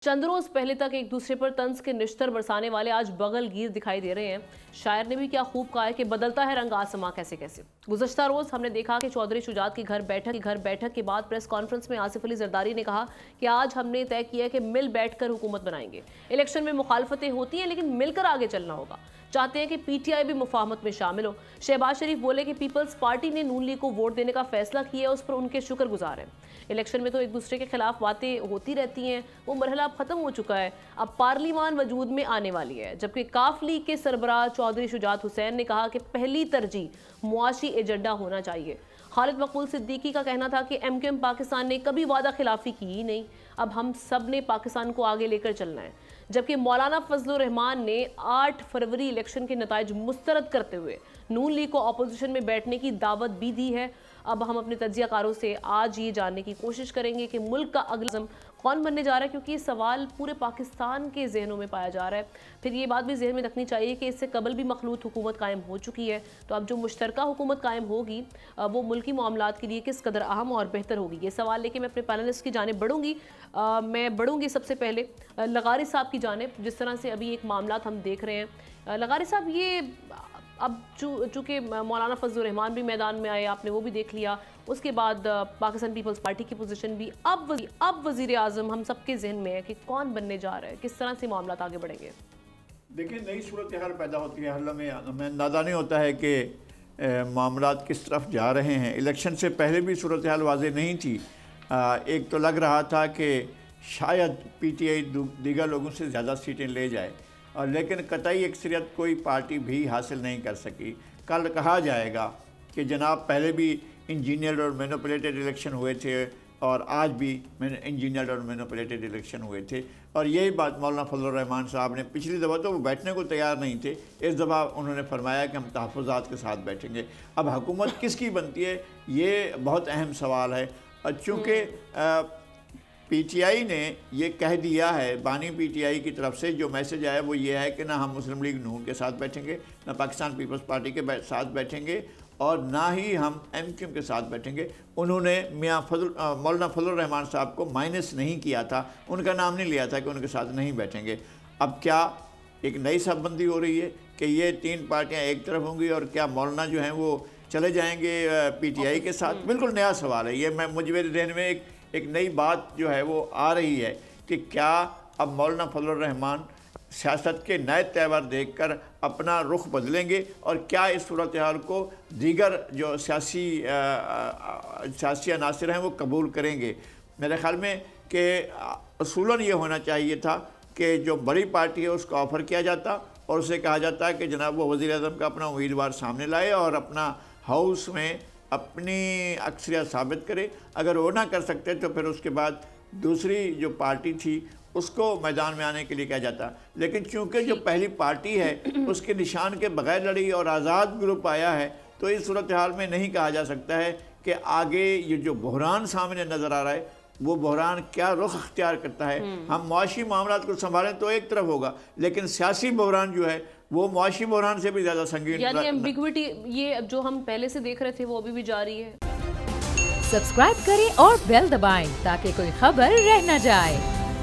चंद रोज पहले तक एक दूसरे पर तंज के निश्तर बरसाने वाले आज बगल गिर दिखाई दे रहे हैं। शायर ने भी क्या खूब कहा है कि बदलता है रंग आसमां कैसे कैसे। गुज़श्ता रोज हमने देखा कि चौधरी शुजात की घर बैठक के बाद प्रेस कॉन्फ्रेंस में आसिफ अली जरदारी ने कहा कि आज हमने तय किया कि मिल बैठकर हुकूमत बनाएंगे। इलेक्शन में मुखालफतें होती हैं लेकिन मिलकर आगे चलना होगा। चाहते हैं कि पीटीआई भी मुफाहमत में शामिल हो। शहबाज शरीफ बोले कि पीपल्स पार्टी ने नून लीग को वोट देने का फैसला किया है, उस पर उनके शुक्रगुजार हैं। इलेक्शन में तो एक दूसरे के खिलाफ बातें होती रहती हैं, वो मरहला अब खत्म हो चुका है। अब पार्लिमान वजूद में आने वाली है। जबकि काफ लीग के सरबराह चौधरी शुजात हुसैन ने कहा कि पहली तरजीह मुआशी एजेंडा होना चाहिए। खालिद मकबूल सिद्दीकी का कहना था कि एमक्यूएम पाकिस्तान ने कभी वादा खिलाफी की ही नहीं, अब हम सब ने पाकिस्तान को आगे लेकर चलना है। जबकि मौलाना फजलुर रहमान ने 8 फरवरी इलेक्शन के नताइज मुस्तरद करते हुए नून लीग को अपोजिशन में बैठने की दावत भी दी है। अब हम अपने तज्जियाकारों से आज ये जानने की कोशिश करेंगे कि मुल्क का अगला आज़म कौन बनने जा रहा है, क्योंकि ये सवाल पूरे पाकिस्तान के जहनों में पाया जा रहा है। फिर ये बात भी जहन में रखनी चाहिए कि इससे कबल भी मखलूत हुकूमत कायम हो चुकी है, तो अब जो मुश्तरका हुकूमत कायम होगी वो मुल्की मामलात के लिए किस कदर अहम और बेहतर होगी। ये सवाल लेके मैं अपने पैनलिस्ट की जानिब बढ़ूंगी। मैं बढ़ूंगी सबसे पहले लगारी साहब की जानिब। जिस तरह से अभी एक मामला हम देख रहे हैं लगारी साहब, ये अब चूँकि मौलाना फजलुर रहमान भी मैदान में आए, आपने वो भी देख लिया, उसके बाद पाकिस्तान पीपल्स पार्टी की पोजीशन भी अब वज़ीर आज़म हम सबके जहन में है कि कौन बनने जा रहा है, किस तरह से मामला आगे बढ़ेंगे। देखिए, नई सूरत हाल पैदा होती है, हमें अंदाज़ा नहीं होता है कि मामलात किस तरफ जा रहे हैं। इलेक्शन से पहले भी सूरत हाल वाज़ेह नहीं थी। एक तो लग रहा था कि शायद पीटीआई दीगर लोगों से ज़्यादा सीटें ले जाए, और लेकिन कतई अक्सरियत कोई पार्टी भी हासिल नहीं कर सकी। कल कहा जाएगा कि जनाब पहले भी इंजीनियर और मैनिपुलेटेड इलेक्शन हुए थे, और आज भी इंजीनियर और मैनिपुलेटेड इलेक्शन हुए थे। और यही बात मौलाना फजलुर रहमान साहब ने पिछली दफ़ा तो वो बैठने को तैयार नहीं थे, इस दफ़ा उन्होंने फरमाया कि हम तहफ़्फ़ुज़ात के साथ बैठेंगे। अब हुकूमत किसकी बनती है, ये बहुत अहम सवाल है। और चूँकि पीटीआई ने ये कह दिया है, बानी पीटीआई की तरफ से जो मैसेज आया वो ये है कि ना हम मुस्लिम लीग नून के साथ बैठेंगे, ना पाकिस्तान पीपल्स पार्टी के साथ बैठेंगे, और ना ही हम एमक्यूएम के साथ बैठेंगे। उन्होंने मौलाना फजलुर रहमान साहब को माइनस नहीं किया था, उनका नाम नहीं लिया था कि उनके साथ नहीं बैठेंगे। अब क्या एक नई साहबबंदी हो रही है कि ये 3 पार्टियां एक तरफ होंगी, और क्या मौलाना जो हैं वो चले जाएंगे पीटीआई के साथ? बिल्कुल नया सवाल है ये। मुझे मेरे जहन में एक नई बात जो है वो आ रही है कि क्या अब मौलाना फजलुर रहमान सियासत के नए तेवर देखकर अपना रुख बदलेंगे, और क्या इस सूरत हाल को दीगर जो सियासी अनासर हैं वो कबूल करेंगे। मेरे ख्याल में कि असूलन ये होना चाहिए था कि जो बड़ी पार्टी है उसको ऑफ़र किया जाता और उसे कहा जाता कि जनाब वो वज़ीर आज़म का अपना उम्मीदवार सामने लाए और अपना हाउस में अपनी अक्सरियत साबित करे। अगर वो ना कर सकते तो फिर उसके बाद दूसरी जो पार्टी थी उसको मैदान में आने के लिए कहा जाता। लेकिन चूंकि जो पहली पार्टी है उसके निशान के बगैर लड़ी और आज़ाद ग्रुप आया है, तो इस सूरत हाल में नहीं कहा जा सकता है कि आगे ये जो बहरान सामने नज़र आ रहा है वो बहरान क्या रुख अख्तियार करता है। हम मुआशी मामलात को संभालें तो एक तरफ होगा, लेकिन सियासी बहरान जो है वो मुआशी बहरान से भी ज़्यादा संगीन, यानी एम्बिग्विटी ये जो हम पहले से देख रहे थे वो अभी भी जारी है। सब्सक्राइब करें और बेल दबाएं ताकि कोई खबर रह न जाए।